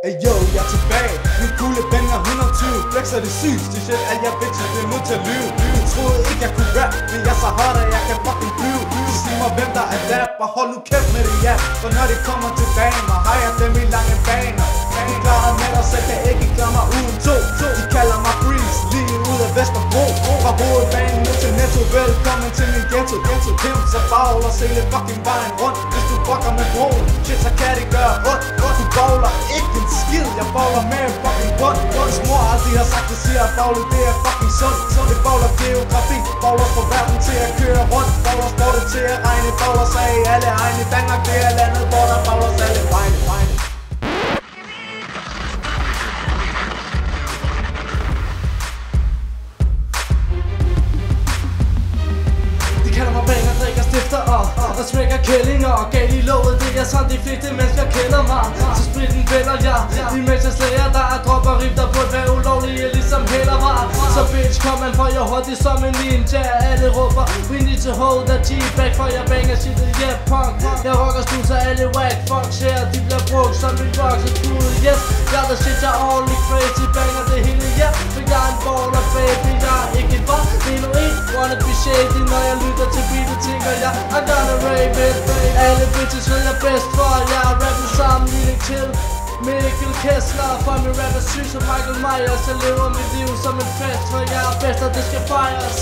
Ey yo, jeg er tilbage. Min kugle banger 120. Flexer det sygeste shit, at jeg bitches bliver nødt til at lyve. Du troede ikke jeg kunne rap, men jeg er så hot, at jeg kan fucking flyve. De siger mig hvem der er der, bare hold nu kæft med det, ja. For når det kommer til damer, har jeg dem i lange baner. Du klarer med dig selv, kan ikke klare mig uden to. De kalder mig Breeze, lige ud af Vesterbro. Fra hovedbanen ned til Netto, velkommen til min ghetto. Pimp så bagl og sælge fucking vejen rundt. Hvis du fucker med broen, shit så kan det gøre ondt. Du bowler ikke en skid, jeg bowler med en fucking bund. Hans mor aldrig har sagt, det siger at bowle, det er fucking sundt. Det bowler geografi, bowler får verden til at køre rundt. Bowler får det til at regne, bowler sig i alle egne. Danmark det er landet, hvor der bowlers alle vegne. Drikker stifter og smækker kællinger og gal i låget, det er sådan de fleste mennesker kender mig. Så spritten vælger jeg, imens jeg slager der er dropper rip der burde være ulovlige ligesom heller var. Så bitch kom man for jeg hurtigt som en ninja. Alle råber we need to hold that G-back for jeg banger shit yeah punk. Jeg rocker stud så alle whack fucks her, de bliver brugt som en vokset skud. Yes, jeg der shit jeg only crazy banger det hele yeah. For jeg er en baller baby, jeg er ikke en bar. Det er nu en wanna be shady når jeg lytter til beatet tænker jeg I'm gonna rave it baby. Alle bitches ved jeg bedst for jeg er rappet sammenligning til Mikkel Kessler. For min rap er syg som Michael Myers. Jeg lever mit liv som en fest, for jeg er bedst og det skal fejres.